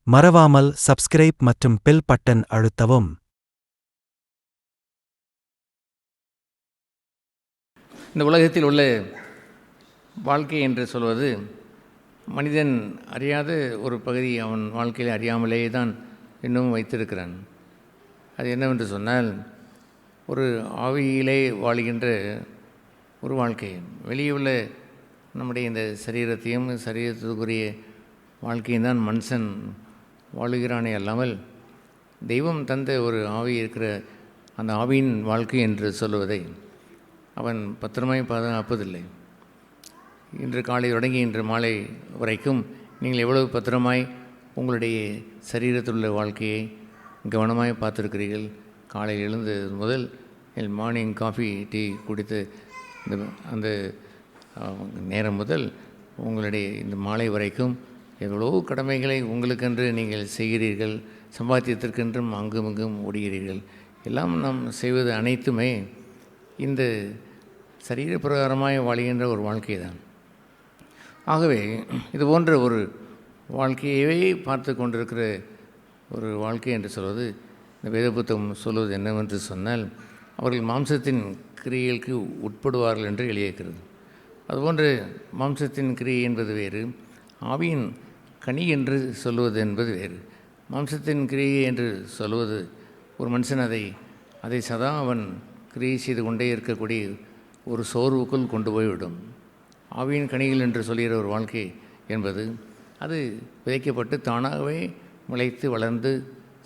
மறவாமல் சப்ஸ்கிரைப் மற்றும் bell button அழுத்தவும். இந்த உலகத்தில் உள்ள வாழ்க்கை என்று சொல்வது மனிதன் அறியாத ஒரு பகுதி அவன் வாழ்க்கையில் அறியாமலேயே தான் இன்னும் வைத்திருக்கிறான். அது என்னவென்று சொன்னால், ஒரு ஆவியிலே வாழ்கின்ற ஒரு வாழ்க்கை. வெளியே உள்ள நம்முடைய இந்த சரீரத்தையும் சரீரத்துக்குரிய வாழ்க்கையும் தான் மனுஷன் வாழுகிறானே அல்லாமல் தெய்வம் தந்த ஒரு ஆவி இருக்கிற அந்த ஆவியின் வாழ்க்கை என்று சொல்லுவதை அவன் பத்திரமாய் பாதுகாப்பதில்லை. இன்று காலை தொடங்கி இன்று மாலை வரைக்கும் நீங்கள் எவ்வளவு பத்திரமாய் உங்களுடைய சரீரத்தில் உள்ள வாழ்க்கையை கவனமாய் பார்த்துருக்கிறீர்கள். காலையில் எழுந்து முதல் மார்னிங் காஃபி டீ குடித்து அந்த நேரம் முதல் உங்களுடைய இந்த மாலை வரைக்கும் எவ்வளோ கடமைகளை உங்களுக்கென்று நீங்கள் செய்கிறீர்கள். சம்பாத்தியத்திற்கென்றும் அங்கும் இங்கும் ஓடுகிறீர்கள். எல்லாம் நாம் செய்வது அனைத்துமே இந்த சரீர பிரகாரமாய் வாழ்கின்ற ஒரு வாழ்க்கை தான். ஆகவே இது போன்ற ஒரு வாழ்க்கையவே பார்த்து கொண்டிருக்கிற ஒரு வாழ்க்கை என்று சொல்வது இந்த வேத புத்தகம் சொல்வது என்னவென்று சொன்னால், அவர்கள் மாம்சத்தின் கிரியைகளுக்கு உட்படுவார்கள் என்று எழுதியிருக்கிறது. அதுபோன்று மாம்சத்தின் கிரியை என்பது வேறு, ஆவியின் கனி என்று சொல்லுவது என்பது வேறு. மாம்சத்தின் கிரியை என்று சொல்வது ஒரு மனுஷன் அதை சதா அவன் கிரியை செய்து கொண்டே இருக்கக்கூடிய ஒரு சோர்வுக்குள் கொண்டு போய்விடும். ஆவியின் கனிகள் என்று சொல்கிற ஒரு வாழ்க்கை என்பது அது விதைக்கப்பட்டு தானாகவே முளைத்து வளர்ந்து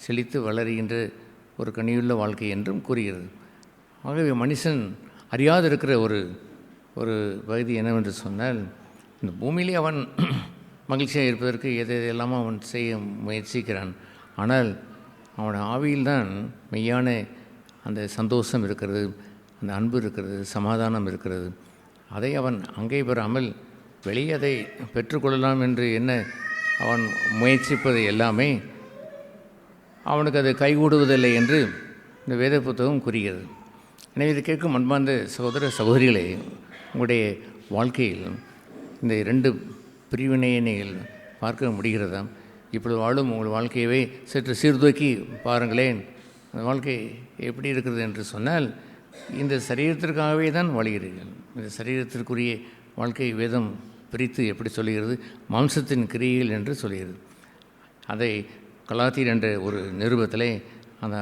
செழித்து வளருகின்ற ஒரு கனியுள்ள வாழ்க்கை என்றும் கூறுகிறது. ஆகவே மனுஷன் அறியாது இருக்கிற ஒரு பகுதி என்னவென்று சொன்னால், இந்த பூமியிலே அவன் மகிழ்ச்சியாக இருப்பதற்கு எதையெல்லாமோ அவன் செய்ய முயற்சிக்கிறான். ஆனால் அவன் ஆவியில்தான் மெய்யான அந்த சந்தோஷம் இருக்கிறது, அந்த அன்பு இருக்கிறது, சமாதானம் இருக்கிறது. அதை அவன் அங்கே பெறாமல் வெளியே அதை பெற்றுக்கொள்ளலாம் என்று என்ன அவன் முயற்சிப்பது எல்லாமே அவனுக்கு அது கைகூடுவதில்லை என்று இந்த வேத புத்தகம் கூறுகிறது. எனவே இது கேட்கும் அன்பார்ந்த சகோதர சகோதரிகளே, உங்களுடைய வாழ்க்கையில் இந்த இரண்டு பிரிவினையை நீங்கள் பார்க்க முடிகிறதா? இப்பொழுது வாழும் உங்கள் வாழ்க்கையவே சற்று சீர்தூக்கி பாருங்களேன். அந்த வாழ்க்கை எப்படி இருக்கிறது என்று சொன்னால், இந்த சரீரத்திற்காகவே தான் வாழ்கிறீர்கள். இந்த சரீரத்திற்குரிய வாழ்க்கை வேதம் பிரித்து எப்படி சொல்கிறது? மாம்சத்தின் கிரியைகள் என்று சொல்கிறது. அதை கலாத்தியர் என்ற ஒரு நிருபத்திலே அந்த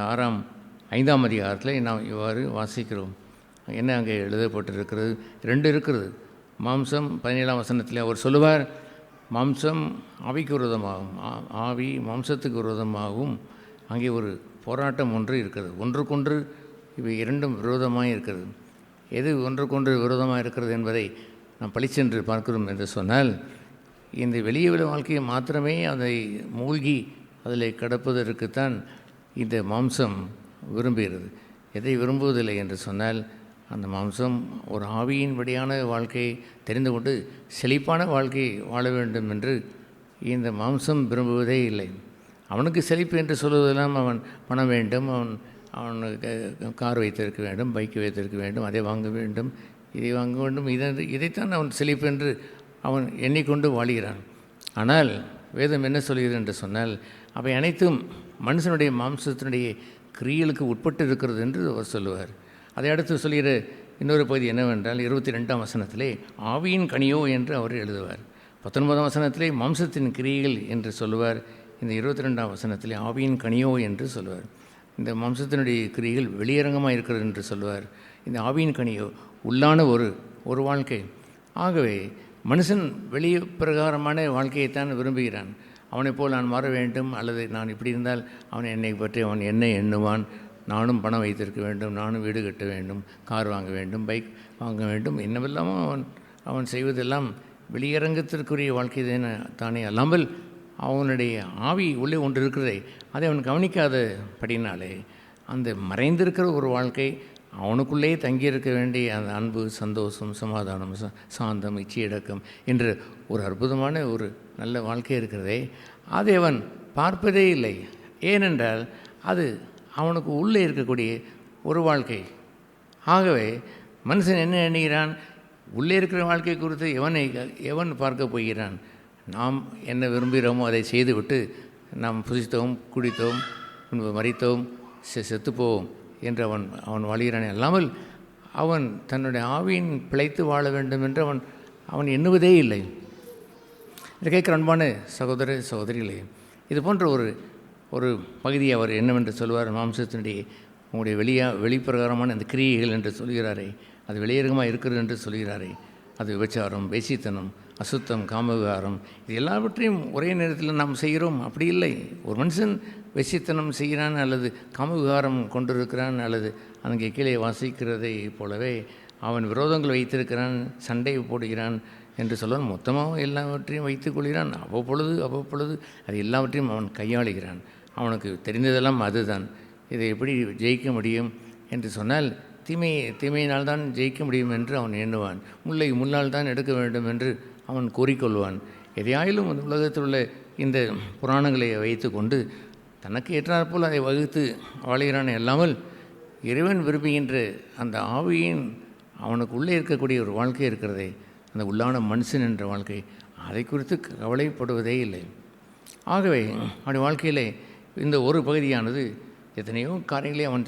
5ஆம் அதிகாரத்தில் நாம் இவ்வாறு வாசிக்கிறோம். என்ன அங்கே எழுதப்பட்டிருக்கிறது? 2 இருக்கிறது. மாம்சம் 17ஆம் வசனத்தில் அவர் சொல்லுவார், மாம்சம் ஆவிக்கு விரோதமாகும், ஆவி மாம்சத்துக்கு விரோதமாகவும் அங்கே ஒரு போராட்டம் ஒன்று இருக்கிறது. ஒன்றுக்கொன்று இவை இரண்டும் விரோதமாக இருக்கிறது. எது ஒன்றுக்கொன்று விரோதமாக இருக்கிறது என்பதை நாம் பளிச்சென்று பார்க்கிறோம் என்று சொன்னால், இந்த வெளியே உள்ள வாழ்க்கையை மாத்திரமே அதை மூழ்கி அதில் கடப்பதற்குத்தான் இந்த மாம்சம் விரும்புகிறது. எதை விரும்புவதில்லை என்று சொன்னால், அந்த மாம்சம் ஒரு ஆவியின்படியான வாழ்க்கையை தெரிந்து கொண்டு செழிப்பான வாழ்க்கையை வாழ வேண்டும் என்று இந்த மாம்சம் விரும்புவதே இல்லை. அவனுக்கு செழிப்பு என்று சொல்வதெல்லாம் அவன் பணம் வேண்டும், அவனுக்கு கார் வைத்திருக்க வேண்டும், பைக் வைத்திருக்க வேண்டும், அதை வாங்க வேண்டும், இதை வாங்க வேண்டும், இதைத்தான் அவன் செழிப்பு என்று அவன் எண்ணிக்கொண்டு வாழ்கிறான். ஆனால் வேதம் என்ன சொல்கிறது என்று சொன்னால், அவை அனைத்தும் மனுஷனுடைய மாம்சத்தினுடைய கிரியைகளுக்கு உட்பட்டு இருக்கிறது என்று அவர் சொல்லுவார். அதை அடுத்து சொல்கிற இன்னொரு பகுதி என்னவென்றால், 22ஆம் வசனத்திலே ஆவியின் கனியோ என்று அவர் எழுதுவார். 19ஆம் வசனத்திலே மாம்சத்தின் கிரியைகள் என்று சொல்லுவார். இந்த 22ஆம் வசனத்திலே ஆவியின் கனியோ என்று சொல்லுவார். இந்த மாம்சத்தினுடைய கிரியைகள் வெளியரங்கமாக இருக்கிறது என்று சொல்லுவார். இந்த ஆவியின் கனியோ உள்ளான ஒரு வாழ்க்கை. ஆகவே மனுஷன் வெளியே பிரகாரமான வாழ்க்கையைத்தான் விரும்புகிறான். அவனைப் போல் நான் மாற வேண்டும், அல்லது நான் இப்படி இருந்தால் அவன் என்னை பற்றி அவன் என்ன எண்ணுவான், நானும் பணம் வைத்திருக்க வேண்டும், நானும் வீடு கட்ட வேண்டும், கார் வாங்க வேண்டும், பைக் வாங்க வேண்டும், என்னவெல்லாமோ அவன் செய்வதெல்லாம் வெளியரங்கத்திற்குரிய வாழ்க்கை தானே அல்லாமல் அவனுடைய ஆவி உள்ளே ஒன்று இருக்கிறதை அதை அவன் கவனிக்காதபடினாலே அந்த மறைந்திருக்கிற ஒரு வாழ்க்கை அவனுக்குள்ளே தங்கியிருக்க வேண்டிய அந்த அன்பு, சந்தோஷம், சமாதானம், சாந்தம், இச்சையடக்கம் என்ற ஒரு அற்புதமான ஒரு நல்ல வாழ்க்கை இருக்கிறதே, அதை அவன் பார்ப்பதே இல்லை. ஏனென்றால் அது அவனுக்கு உள்ளே இருக்கக்கூடிய ஒரு வாழ்க்கை. ஆகவே மனுஷன் என்ன எண்ணுகிறான்? உள்ளே இருக்கிற வாழ்க்கை குறித்து எவன் பார்க்க போகிறான்? நாம் என்ன விரும்புகிறோமோ அதை செய்துவிட்டு நாம் புசித்தோம், குடித்தோம், முன்பு மறித்தோம், செத்துப்போவோம் என்று அவன் வாழ்கிறானே அல்லாமல் அவன் தன்னுடைய ஆவியின் பிழைத்து வாழ வேண்டும் என்று அவன் எண்ணுவதே இல்லை. இதை கேட்குற அன்பான சகோதர சகோதரிகளே, இது போன்ற ஒரு பகுதியை அவர் என்னவென்று சொல்வார், மாம்சத்தினுடைய உங்களுடைய வெளிப்பிரகாரமான அந்த கிரியைகள் என்று சொல்கிறாரே, அது வெளியரங்கமாக இருக்கிறது என்று சொல்கிறாரே, அது விபச்சாரம், வேசித்தனம், அசுத்தம், காமவிகாரம், இது எல்லாவற்றையும் ஒரே நேரத்தில் நாம் செய்கிறோம். அப்படி இல்லை. ஒரு மனுஷன் வேசித்தனம் செய்கிறான் அல்லது காமவிகாரம் கொண்டிருக்கிறான் அல்லது அங்கே கீழே வாசிக்கிறதை போலவே அவன் விரோதங்கள் வைத்திருக்கிறான், சண்டை போடுகிறான் என்று சொல்லுவான். மொத்தமாக எல்லாவற்றையும் வைத்துக் கொள்கிறான். அவ்வப்பொழுது அது எல்லாவற்றையும் அவன் கையாளுகிறான். அவனுக்கு தெரிந்ததெல்லாம் அதுதான். இதை எப்படி ஜெயிக்க முடியும் என்று சொன்னால் தீமையினால் தான் ஜெயிக்க முடியும் என்று அவன் எண்ணுவான். முல்லை முள்ளால் தான் எடுக்க வேண்டும் என்று அவன் கூறிக்கொள்வான். எதையாயிலும் அந்த உலகத்தில் உள்ள இந்த புராணங்களை வைத்து கொண்டு தனக்கு ஏற்றாற்போல் அதை வகுத்து வாழ்கிறானே அல்லாமல் இறைவன் விரும்புகின்ற அந்த ஆவியின் அவனுக்கு உள்ளே இருக்கக்கூடிய ஒரு வாழ்க்கை இருக்கிறதே, அந்த உள்ளான மனுஷன் என்ற வாழ்க்கை, அதை குறித்து கவலைப்படுவதே இல்லை. ஆகவே அவனுடைய வாழ்க்கையில் இந்த ஒரு பகுதியானது எத்தனையோ காரியங்களை அவன்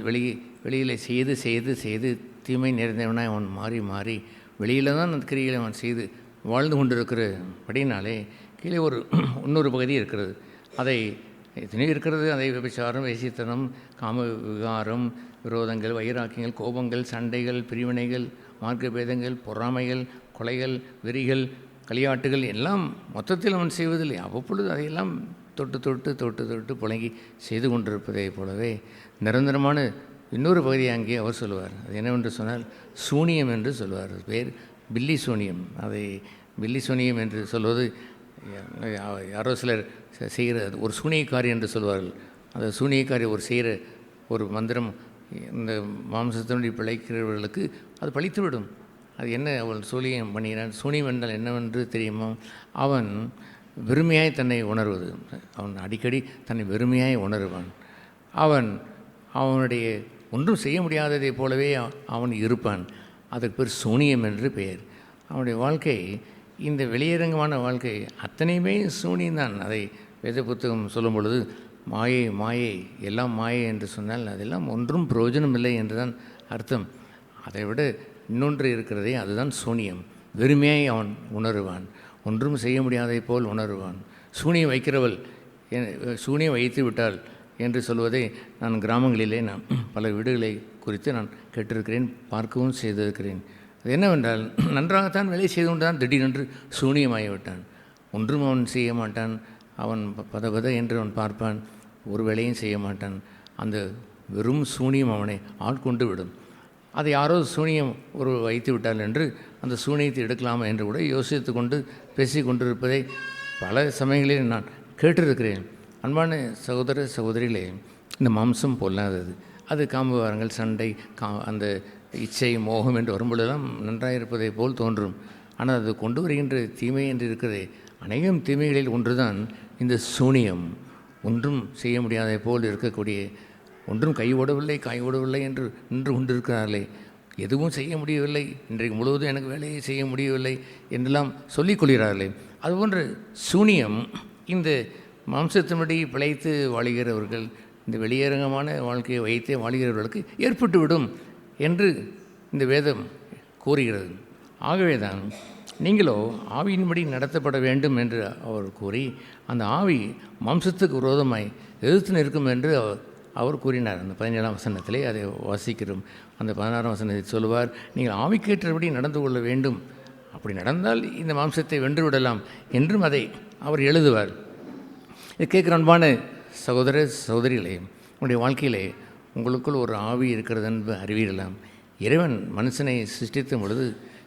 வெளியில் செய்து தீமை நிறைந்தவனாய் அவன் மாறி வெளியில் தான் அந்த கிரிகளை அவன் செய்து வாழ்ந்து கொண்டிருக்கிறபடினாலே கீழே இன்னொரு பகுதி இருக்கிறது. அதை எத்தனையோ இருக்கிறது. அதை விபச்சாரம், வேசித்தனம், காம விகாரம், விரோதங்கள், வைராக்கியங்கள், கோபங்கள், சண்டைகள், பிரிவினைகள், மார்க்க பேதங்கள், பொறாமைகள், கொலைகள், வெறிகள், களியாட்டுகள் எல்லாம் மொத்தத்தில் அவன் செய்வதில்லை. அவ்வப்பொழுது அதையெல்லாம் தொட்டு புழங்கி செய்து கொண்டிருப்பதை போலவே நிரந்தரமான இன்னொரு பகுதியை அங்கே அவர் சொல்லுவார். அது என்னவென்று சொன்னால் சூனியம் என்று சொல்வார். பேர் பில்லி சூனியம். அதை பில்லி சூனியம் என்று சொல்வது யாரோ சிலர் செய்கிற ஒரு சூனியக்காரி என்று சொல்வார்கள். அந்த சூனியக்காரி செய்கிற ஒரு மந்திரம் இந்த மாம்சத்தினுடைய பிழைக்கிறவர்களுக்கு அது பழித்துவிடும். அது என்ன அவள் சூனியம் பண்ணுகிறான்? சூனியம் என்றால் என்னவென்று தெரியுமா? அவன் வெறுமையாய் தன்னை உணர்வது. அவன் அடிக்கடி தன்னை வெறுமையாய் உணர்வான். அவனுடைய ஒன்றும் செய்ய முடியாததை போலவே அவன் இருப்பான். அதுக்கு பேர் சூனியம் என்று பெயர். அவனுடைய வாழ்க்கை, இந்த வெளியரங்கமான வாழ்க்கை அத்தனையுமே சூனியம்தான். அதை வேத புத்தகம் சொல்லும் பொழுது மாயை எல்லாம் மாயை என்று சொன்னால் அதெல்லாம் ஒன்றும் பிரயோஜனம் இல்லை என்று தான் அர்த்தம். அதை விட இன்னொன்று இருக்கிறதே, அதுதான் சூனியம். வெறுமையாய் அவன் உணருவான், ஒன்றும் செய்ய முடியாதை போல் உணருவான். சூனியம் வைக்கிறவள் சூனியம் வைத்து விட்டாள் என்று சொல்வதை நான் கிராமங்களிலே நான் பல வீடுகளை குறித்து நான் கேட்டிருக்கிறேன், பார்க்கவும் செய்திருக்கிறேன். அது என்னவென்றால், நன்றாகத்தான் வேலை செய்து கொண்டு தான் திடீரென்று சூனியமாகிவிட்டான். ஒன்றும் அவன் செய்ய மாட்டான். அவன் பத என்று அவன் பார்ப்பான், ஒரு வேலையும் செய்ய மாட்டான். அந்த வெறும் சூனியம் அவனை ஆட்கொண்டு விடும். அதை யாரோ சூனியம் வைத்து விட்டால் என்று அந்த சூனியத்தை எடுக்கலாமா என்று கூட யோசித்து கொண்டு பேசி கொண்டிருப்பதை பல சமயங்களில் நான் கேட்டிருக்கிறேன். அன்பான சகோதர சகோதரிகளே, இந்த மாம்சம் பொல்லாதது. அது காமவிகாரங்கள், சண்டை, அந்த இச்சை, மோகம் என்று வரும்பொழுதெல்லாம் நன்றாக இருப்பதை போல் தோன்றும். ஆனால் அது கொண்டு வருகின்ற தீமை என்று இருக்கிறதே, அநேகம் தீமைகளில் ஒன்றுதான் இந்த சூனியம். ஒன்றும் செய்ய முடியாதை போல் இருக்கக்கூடிய, ஒன்றும் கை ஓடவில்லை என்று நின்று கொண்டிருக்கிறார்களே, எதுவும் செய்ய முடியவில்லை, இன்றைக்கு முழுவதும் எனக்கு வேலையை செய்ய முடியவில்லை என்றெல்லாம் சொல்லிக் கொள்கிறார்களே, அதுபோன்று சூனியம் இந்த மாம்சத்தினுடைய பிழைத்து வாழ்கிறவர்கள், இந்த வெளியரங்கமான வாழ்க்கையை வைத்தே வாழ்கிறவர்களுக்கு ஏற்பட்டுவிடும் என்று இந்த வேதம் கூறுகிறது. ஆகவே தான் நீங்களோ ஆவியின்படி நடத்தப்பட வேண்டும் என்று அவர் கூறி, அந்த ஆவி மாம்சத்துக்கு விரோதமாய் எதிர்த்து நிற்கும் என்று அவர் கூறினார். அந்த 17ஆம் வசனத்திலே அதை வாசிக்கிறோம். அந்த 16ஆம் வசனத்தை சொல்லுவார், நீங்கள் ஆவிக்கேற்றபடி நடந்து கொள்ள வேண்டும், அப்படி நடந்தால் இந்த மாம்சத்தை வென்றுவிடலாம் என்றும் அதை அவர் எழுதுவார். இது கேட்குற அன்பான சகோதர சகோதரிகளே, உங்களுடைய வாழ்க்கையிலே உங்களுக்குள் ஒரு ஆவி இருக்கிறது என்று அறிவிடலாம். இறைவன் மனுஷனை சிருஷ்டித்த பொழுது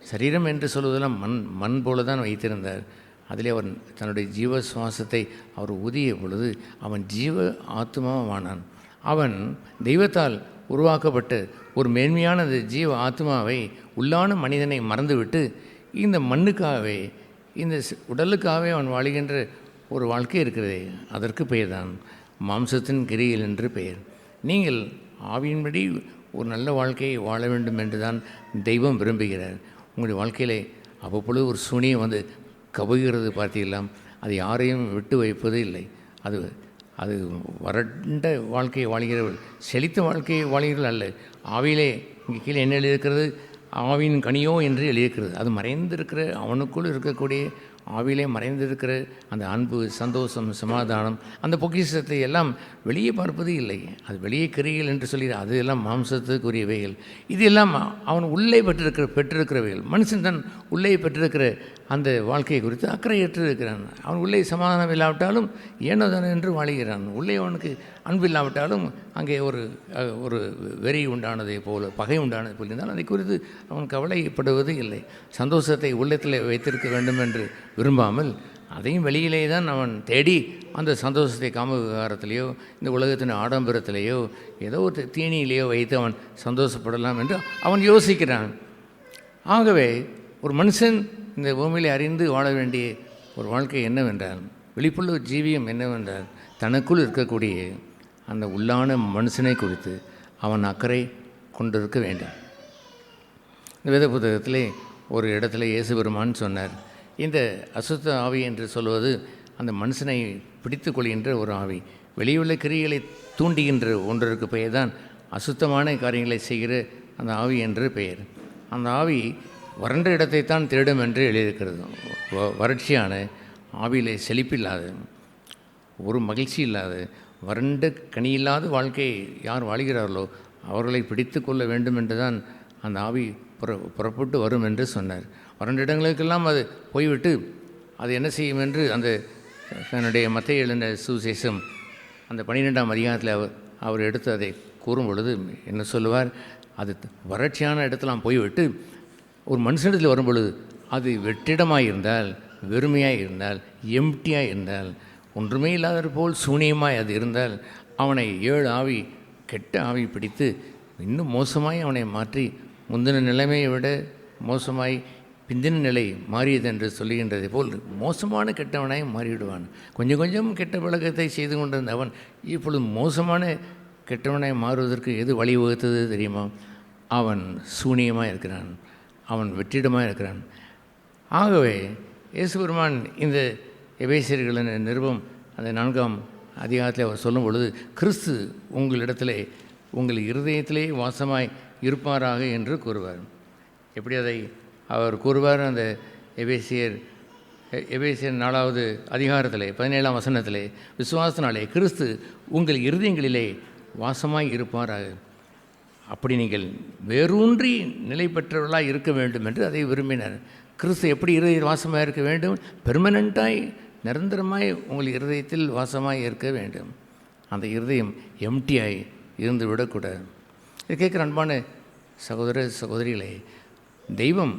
சரீரம் என்று சொல்வதெல்லாம் மண் போல தான் வைத்திருந்தார். அதிலே அவர் தன்னுடைய ஜீவ சுவாசத்தை அவர் ஊதிய பொழுது அவன் ஜீவ ஆத்மாவானான். அவன் தெய்வத்தால் உருவாக்கப்பட்ட ஒரு மேன்மையான அந்த ஜீவ ஆத்மாவை, உள்ளான மனிதனை மறந்துவிட்டு இந்த மண்ணுக்காகவே, இந்த உடலுக்காகவே அவன் வாழ்கின்ற ஒரு வாழ்க்கை இருக்கிறதே, அதற்கு பெயர் தான் மாம்சத்தின் கிரியில் என்று பெயர். நீங்கள் ஆவியின்படி ஒரு நல்ல வாழ்க்கையை வாழ வேண்டும் என்று தான் தெய்வம் விரும்புகிறார். உங்களுடைய வாழ்க்கையிலே அவ்வப்பொழுது ஒரு சூனியம் கவுகிறது பார்த்தீங்களா, அது யாரையும் விட்டு வைப்பது இல்லை. அது அது வறண்ட வாழ்க்கையை வாழ்கிறவர்கள், செழித்த வாழ்க்கையை வாழ்கிறவர்கள் அல்ல. ஆவியிலே இங்கே கீழே என்ன எழுதியிருக்கிறது? ஆவியின் கனியோ என்று எழுதியிருக்கிறது. அது மறைந்திருக்கிற, அவனுக்குள் இருக்கக்கூடிய ஆவியிலே மறைந்திருக்கிற அந்த அன்பு, சந்தோஷம், சமாதானம், அந்த பொக்கிஷத்தை எல்லாம் வெளியே பார்ப்பது இல்லை. அது வெளியே கிரிகள் என்று சொல்லி அது எல்லாம் மாம்சத்துக்குரியவைகள். இது எல்லாம் அவன் உள்ளே பெற்றிருக்கிறவைகள். மனுஷன் தன் உள்ளே பெற்றிருக்கிற அந்த வாழ்க்கையை குறித்து அக்கறையற்று இருக்கிறான். அவன் உள்ளே சமாதானம் இல்லாவிட்டாலும் ஏனோதானே என்று வாழுகிறான். உள்ளே அவனுக்கு அன்பு இல்லாவிட்டாலும் அங்கே ஒரு வெறி உண்டானதை போல, பகை உண்டானதை போல் இருந்தால் அதை குறித்து அவன் கவலைப்படுவது இல்லை. சந்தோஷத்தை உள்ளத்தில் வைத்திருக்க வேண்டும் என்று விரும்பாமல் அதையும் வெளியிலே தான் அவன் தேடி அந்த சந்தோஷத்தை காம விவகாரத்திலேயோ இந்த உலகத்தின் ஆடம்பரத்திலேயோ ஏதோ ஒரு தீனியிலேயோ வைத்து அவன் சந்தோஷப்படலாம் என்று அவன் யோசிக்கிறான். ஆகவே ஒரு மனுஷன் இந்த பூமியிலே அறிந்து வாழ வேண்டிய ஒரு வாழ்க்கை என்னவென்றால், விழிப்புள்ள ஜீவியம் என்னவென்றால், தனக்குள் இருக்கக்கூடிய அந்த உள்ளான மனுஷனை குறித்து அவன் அக்கறை கொண்டிருக்க வேண்டும். இந்த வேத புத்தகத்திலே ஒரு இடத்துல இயேசு பெருமான் சொன்னார், இந்த அசுத்த ஆவி என்று சொல்வது அந்த மனுஷனை பிடித்து கொள்கின்ற ஒரு ஆவி, வெளியுள்ள கிரியைகளை தூண்டுகின்ற ஒன்றிற்கு பெயர் தான் அசுத்தமான காரியங்களை செய்கிற அந்த ஆவி என்று பெயர். அந்த ஆவி வறண்ட இடத்தைத்தான் தேடும் என்று எழுதியிருக்கிறது. வறட்சியான ஆவியிலே செழிப்பில்லாத, ஒரு மகிழ்ச்சி இல்லாத, வறண்ட கனியில்லாத வாழ்க்கையை யார் வாழ்கிறார்களோ அவர்களை பிடித்து கொள்ள வேண்டும் என்று தான் அந்த ஆவி புறப்பட்டு வரும் என்று சொன்னார். வறண்ட இடங்களுக்கெல்லாம் அது போய்விட்டு அது என்ன செய்யும் என்று அந்த தன்னுடைய மத்தேயு எழுதின சுவிசேஷம் அந்த 12ஆம் அதிகாரத்தில் அவர் எடுத்து அதை கூறும் பொழுது என்ன சொல்லுவார்? அது வறட்சியான இடத்துலாம் போய்விட்டு ஒரு மனுஷனிடத்தில் வரும் பொழுது அது வெற்றிடமாக இருந்தால், வெறுமையாக இருந்தால், எம்டியாக இருந்தால், ஒன்றுமே இல்லாத போல் சூனியமாய் அது இருந்தால், அவனை 7 ஆவி, கெட்ட ஆவி பிடித்து இன்னும் மோசமாய் அவனை மாற்றி முந்தின நிலைமையை விட மோசமாய் பிந்தின நிலை மாறியது என்று சொல்லுகின்றதை போல் மோசமான கெட்டவனாய் மாறிவிடுவான். கொஞ்சம் கொஞ்சம் கெட்ட பழக்கத்தை செய்து கொண்டிருந்த அவன் இப்பொழுது மோசமான கெட்டவனாய் மாறுவதற்கு எது வழிவகுத்தது தெரியுமா? அவன் சூனியமாக இருக்கிறான், அவன் வெற்றிடமாக இருக்கிறான். ஆகவே இயேசு பெருமான் இந்த எபேசியர்களின் நிருபம் அந்த 4ஆம் அதிகாரத்தில் அவர் சொல்லும் பொழுது, கிறிஸ்து உங்களிடத்திலே உங்கள் இருதயத்திலே வாசமாய் இருப்பாராக என்று கூறுவார். எப்படி அதை அவர் கூறுவார்? அந்த எபேசியர் 4ஆவது அதிகாரத்திலே 17ஆம் வசனத்திலே, விசுவாசத்தினாலே கிறிஸ்து உங்கள் இருதயங்களிலே வாசமாய் இருப்பாராக. அப்படி நீங்கள் வேரூன்றி நிலை பெற்றவர்களாக இருக்க வேண்டும் என்று அதை விரும்பினார். கிறிஸ்து எப்படி இருதய வாசமாக இருக்க வேண்டும்? பெர்மனண்ட்டாய், நிரந்தரமாய் உங்கள் இருதயத்தில் வாசமாய் இருக்க வேண்டும். அந்த இருதயம் எம்டியாய் இருந்து விடக்கூடாது. இது கேட்குற அன்பான சகோதர சகோதரிகளே, தெய்வம்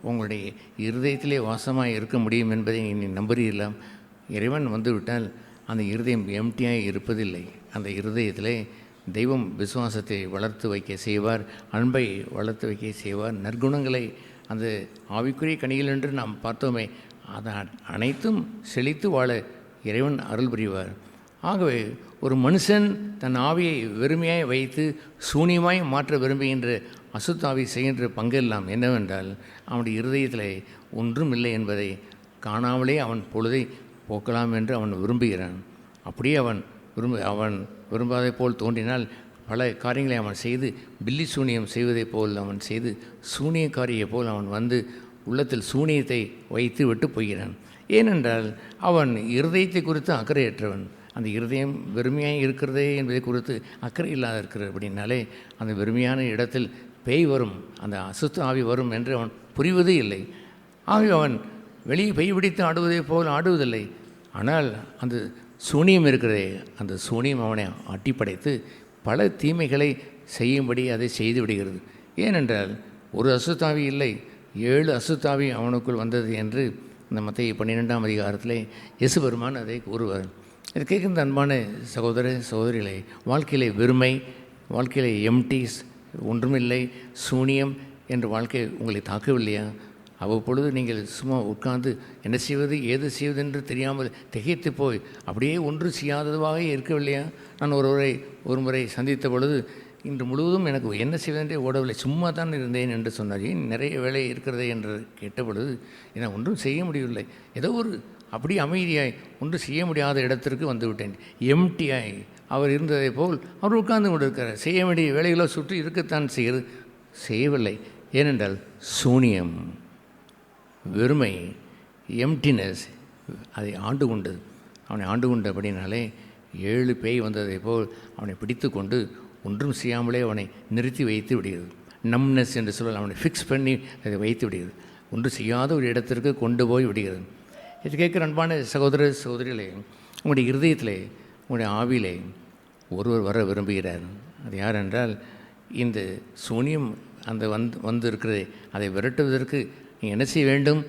உங்களுடைய இருதயத்திலே வாசமாக இருக்க முடியும் என்பதை நீ நம்புகிறீர்களா? இறைவன் வந்துவிட்டால் அந்த இருதயம் எம்டியாய் இருப்பதில்லை. அந்த இருதயத்திலே தெய்வம் விசுவாசத்தை வளர்த்து வைக்க செய்வார், அன்பை வளர்த்து வைக்க செய்வார், நற்குணங்களை, அந்த ஆவிக்குரிய கனிகள் என்று நாம் பார்த்தோமே, அதை அனைத்தும் செழித்து வாழ இறைவன் அருள் புரிவார். ஆகவே ஒரு மனுஷன் தன் ஆவியை வெறுமையாய் வைத்து சூனியமாய் மாற்ற விரும்புகின்ற அசுத்தாவி செய்கின்ற பங்கெல்லாம் என்னவென்றால், அவனுடைய இருதயத்தில் ஒன்றும் இல்லை என்பதை காணாமலே அவன் பொழுதை போக்கலாம் என்று அவன் விரும்புகிறான். அப்படியே அவன் விரும்பாதை போல் தோன்றினால் பல காரியங்களை அவன் செய்து பில்லி சூனியம் செய்வதைப் போல் அவன் செய்து சூனியக்காரியை போல் அவன் வந்து உள்ளத்தில் சூனியத்தை வைத்து விட்டு போகிறான். ஏனென்றால் அவன் இருதயத்தை குறித்து அக்கறையற்றவன். அந்த இருதயம் வெறுமையாக இருக்கிறதே என்பதை குறித்து அக்கறை இல்லாத இருக்கிறது. அப்படின்னாலே அந்த வெறுமையான இடத்தில் பேய் வரும், அந்த அசுத்த ஆவி வரும் என்று அவன் புரிவது இல்லை. ஆகவே அவன் வெளியே பெய் பிடித்து ஆடுவதை போல் ஆடுவதில்லை. ஆனால் அந்த சூனியம் இருக்கிறதே, அந்த சூனியம் அவனை அட்டிப்படைத்து பல தீமைகளை செய்யும்படி அதை செய்து விடுகிறது. ஏனென்றால் ஒரு அசுத்தாவி இல்லை, 7 அசுத்தாவி அவனுக்குள் வந்தது என்று இந்த மத்தேயு 12ஆம் அதிகாரத்திலே இயேசு பெருமான் அதை கூறுவார். இது கேட்கின்ற அன்பான சகோதர சகோதரிகளே, வாழ்க்கையிலே வெறுமை, வாழ்க்கையிலே எம்டிஸ், ஒன்றுமில்லை, சூனியம் என்ற வாழ்க்கை உங்களை தாக்கவில்லையா? அவ்வப்பொழுது நீங்கள் சும்மா உட்கார்ந்து என்ன செய்வது ஏது செய்வது என்று தெரியாமல் திகைத்து போய் அப்படியே ஒன்று செய்யாததாக இருக்கவில்லையா? நான் ஒரு முறை சந்தித்த பொழுது, இன்று முழுவதும் எனக்கு என்ன செய்வதென்றே ஓடவில்லை, சும்மா தான் இருந்தேன் என்று சொன்னார். ஏன் நிறைய வேலை இருக்கிறதே என்று கேட்ட பொழுது, என்னால் ஒன்றும் செய்ய முடியவில்லை, ஏதோ ஒரு அப்படி அமைதியாய் ஒன்று செய்ய முடியாத இடத்திற்கு வந்து விட்டேன். எம்டியாய் அவர் இருந்ததை போல் அவர் உட்கார்ந்து கொண்டு இருக்கிறார். செய்ய வேண்டிய வேலைகளோ சுற்றி இருக்கத்தான் செய்யவில்லை. ஏனென்றால் சூனியம், வெறுமை, எம்டினஸ் அதை ஆண்டு கொண்டது. அவனை ஆண்டு கொண்டபடினாலே 7 பேய் வந்ததை போல் அவனை பிடித்து கொண்டு ஒன்றும் செய்யாமலே அவனை நிறுத்தி வைத்து விடுகிறது. நம்னஸ் என்று சொல்ல அவனை ஃபிக்ஸ் பண்ணி அதை வைத்து விடுகிறது. ஒன்று செய்யாத ஒரு இடத்திற்கு கொண்டு போய் விடுகிறது. இது கேட்குற அன்பான சகோதர சகோதரிகளே, உங்களுடைய இருதயத்திலே, உங்களுடைய ஆவியிலே ஒருவர் வர விரும்புகிறார். அது யார் என்றால், இந்த சூனியம் அந்த வந்து இருக்கிறதே அதை விரட்டுவதற்கு நீங்கள் என்ன செய்ய வேண்டும்?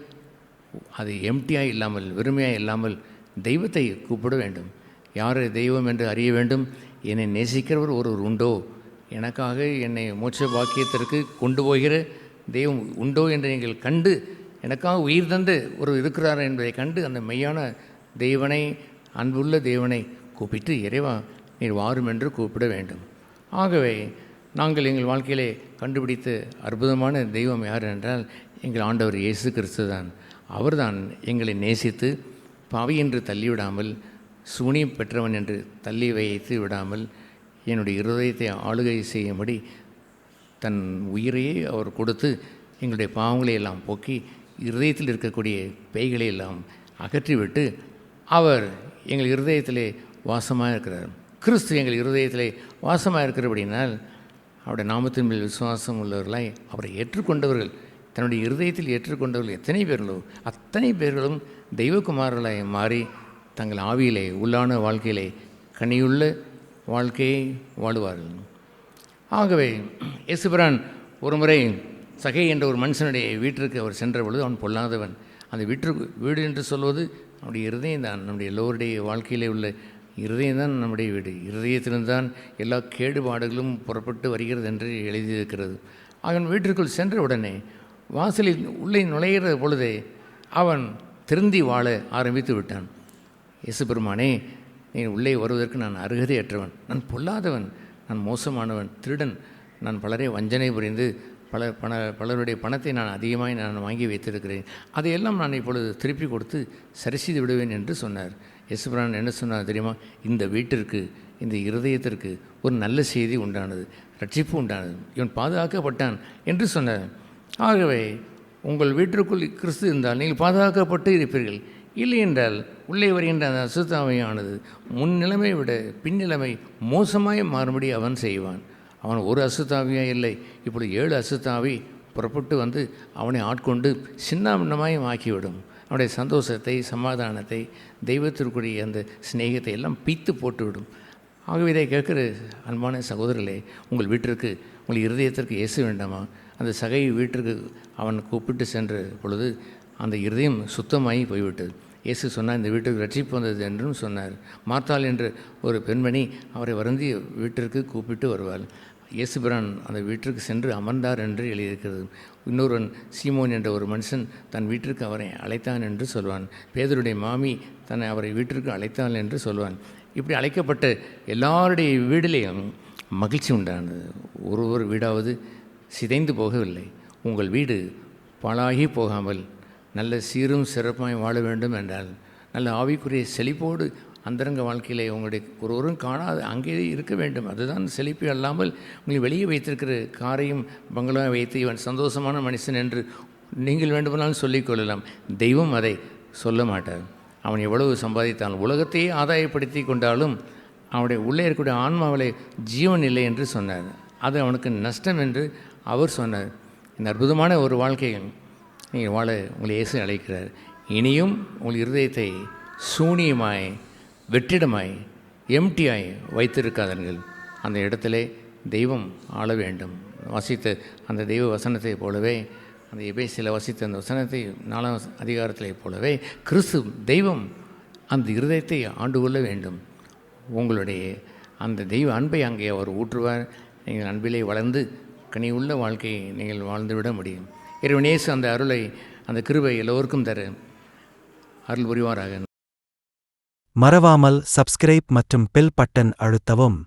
அது எம்டியாக இல்லாமல், வெறுமையாக இல்லாமல் தெய்வத்தை கூப்பிட வேண்டும். யார் தெய்வம் என்று அறிய வேண்டும். என்னை நேசிக்கிறவர் ஒருவர் உண்டோ, எனக்காக என்னை மோட்ச பாக்கியத்திற்கு கொண்டு போகிற தெய்வம் உண்டோ என்று நீங்கள் கண்டு, எனக்காக உயிர் தந்து ஒரு இருக்கிறார் என்பதை கண்டு அந்த மெய்யான தெய்வனை, அன்புள்ள தெய்வனை கூப்பிட்டு, இறைவா நீர் வாரும் என்று கூப்பிட வேண்டும். ஆகவே நாங்கள் எங்கள் வாழ்க்கையிலே கண்டுபிடித்த அற்புதமான தெய்வம் யார் என்றால் எங்கள் ஆண்டவர் இயேசு கிறிஸ்து தான். அவர்தான் எங்களை நேசித்து பாவி என்று தள்ளிவிடாமல், சூனியம் பெற்றவன் என்று தள்ளி வைத்து விடாமல், என்னுடைய இருதயத்தை ஆளுகை செய்யும்படி தன் உயிரையே அவர் கொடுத்து எங்களுடைய பாவங்களை எல்லாம் போக்கி இருதயத்தில் இருக்கக்கூடிய பேய்களை எல்லாம் அகற்றிவிட்டு அவர் எங்கள் இருதயத்திலே வாசமாக இருக்கிறார். கிறிஸ்து எங்கள் இருதயத்திலே வாசமாக இருக்கிறபடினால் அவருடைய நாமத்தின் மேல் விசுவாசம் உள்ளவர்களாய் அவரை ஏற்றுக்கொண்டவர்கள், தன்னுடைய இருதயத்தில் ஏற்றுக்கொண்டவர்கள் எத்தனை பேர்களோ அத்தனை பேர்களும் தெய்வகுமாரர்களாய் மாறி தங்கள் ஆவியிலே, உள்ளான வாழ்க்கையிலே கனியுள்ள வாழ்க்கையை வாழுவார்கள். ஆகவே இயேசுபிரான் ஒரு முறை சகை என்ற ஒரு மனுஷனுடைய வீட்டிற்கு அவர் சென்ற பொழுது அவன் பொல்லாதவன். அந்த வீடு என்று சொல்வது நம்முடைய இருதயம் தான். நம்முடைய எல்லோருடைய வாழ்க்கையிலே உள்ள இருதயம் தான் நம்முடைய வீடு. இருதயத்திலிருந்தான் எல்லா கேடுபாடுகளும் புறப்பட்டு வருகிறது என்று எழுதியிருக்கிறது. அவன் வீட்டிற்குள் சென்ற உடனே வாசலில் உள்ளே நுழைகிற பொழுதே அவன் திருந்தி வாழ ஆரம்பித்து விட்டான். இயேசு பெருமானே, நீ உள்ளே வருவதற்கு நான் அருகதையற்றவன், நான் பொல்லாதவன், நான் மோசமானவன், திருடன், நான் பலரை வஞ்சனை புரிந்து பலருடைய பணத்தை நான் அதிகமாக நான் வாங்கி வைத்திருக்கிறேன், அதையெல்லாம் நான் இப்பொழுது திருப்பி கொடுத்து சரி செய்து விடுவேன் என்று சொன்னார். இயேசுபிரான் என்ன சொன்னார் தெரியுமா? இந்த வீட்டிற்கு, இந்த இருதயத்திற்கு ஒரு நல்ல செய்தி உண்டானது, ரட்சிப்பு உண்டானது, இவன் பாதுகாக்கப்பட்டான் என்று சொன்னார். ஆகவே உங்கள் வீட்டிற்குள் கிறிஸ்து இருந்தால் நீங்கள் பாதுகாக்கப்பட்டு இருப்பீர்கள். இல்லை என்றால் உள்ளே வருகின்ற அந்த அசுத்தாவையானது முன்னிலைமை விட பின்னிலைமை மோசமாய் மாறும்படி அவன் செய்வான். அவன் ஒரு அசுத்தாவியாக இல்லை, இப்படி 7 அசுத்தாவி புறப்பட்டு வந்து அவனை ஆட்கொண்டு சின்னாபின்னமாய் ஆக்கிவிடும். அவனுடைய சந்தோஷத்தை, சமாதானத்தை, தெய்வத்திற்குரிய அந்த சிநேகத்தை எல்லாம் பிய்த்து போட்டுவிடும். ஆகவே இதை கேட்குற அன்பான சகோதரர்களே, உங்கள் வீட்டிற்கு, உங்கள் இருதயத்திற்கு இயேசு வேண்டாமா? அந்த சகை வீட்டிற்கு அவன் கூப்பிட்டு சென்ற பொழுது அந்த இருதயம் சுத்தமாகி போய்விட்டது. இயேசு சொன்னார், இந்த வீட்டுக்கு ரட்சிப்பு வந்தது என்றும் சொன்னார். மார்த்தாள் என்ற ஒரு பெண்மணி அவரை வருந்தி வீட்டிற்கு கூப்பிட்டு வருவாள். இயேசுபிரான் அந்த வீட்டிற்கு சென்று அமர்ந்தார் என்று எழுதியிருக்கிறது. இன்னொருவன் சீமோன் என்ற ஒரு மனுஷன் தன் வீட்டிற்கு அவரை அழைத்தான் என்று சொல்வான். பேதுருடைய மாமி அவரை வீட்டிற்கு அழைத்தாள் என்று சொல்வான். இப்படி அழைக்கப்பட்ட எல்லாருடைய வீட்டிலேயும் மகிழ்ச்சி உண்டானது. ஒரு வீடாவது சிதைந்து போகவில்லை. உங்கள் வீடு பாழாகி போகாமல் நல்ல சீரும் சிறப்பாக வாழ வேண்டும் என்றால், நல்ல ஆவிக்குரிய செழிப்போடு அந்தரங்க வாழ்க்கையிலே உங்களுடைய ஒருவரும் காணாது அங்கேயே இருக்க வேண்டும். அதுதான் செழிப்பு. அல்லாமல் உங்களை வெளியே வைத்திருக்கிற காரையும் பங்களாவை வைத்து இவன் சந்தோஷமான மனுஷன் என்று நீங்கள் வேண்டுமானாலும் சொல்லிக்கொள்ளலாம். தெய்வம் அதை சொல்ல மாட்டார். அவன் எவ்வளவு சம்பாதித்தான், உலகத்தையே ஆதாயப்படுத்தி கொண்டாலும் அவனுடைய உள்ளே இருக்கக்கூடிய ஆன்மாவிலே ஜீவன் இல்லை என்று சொன்னார். அது அவனுக்கு நஷ்டம் என்று அவர் சொன்னார். இந்த அற்புதமான ஒரு வாழ்க்கையை நீங்கள் வாழ உங்களை இயேசு அழைக்கிறார். இனியும் உங்கள் இருதயத்தை சூனியமாய், வெற்றிடமாய், எம்டியாய் வைத்திருக்காதீர்கள். அந்த இடத்திலே தெய்வம் ஆள வேண்டும். வாசித்த அந்த தெய்வ வசனத்தை போலவே, அந்த எபேசியில் வாசித்த அந்த வசனத்தை 4ஆம் அதிகாரத்திலே போலவே கிறிஸ்து தெய்வம் அந்த இருதயத்தை ஆண்டு கொள்ள வேண்டும். உங்களுடைய அந்த தெய்வ அன்பை அங்கே அவர் ஊற்றுவார். நீங்கள் அன்பிலே வளர்ந்து கனியுள்ள வாழ்க்கையை நீங்கள் வாழ்ந்துவிட முடியும். இறைவன் இயேசு அந்த அருளை, அந்த கிருபை எல்லோருக்கும் தர அருள் புரிவாராக. மறவாமல் சப்ஸ்கிரைப் மற்றும் பெல் பட்டன் அழுத்தவும்.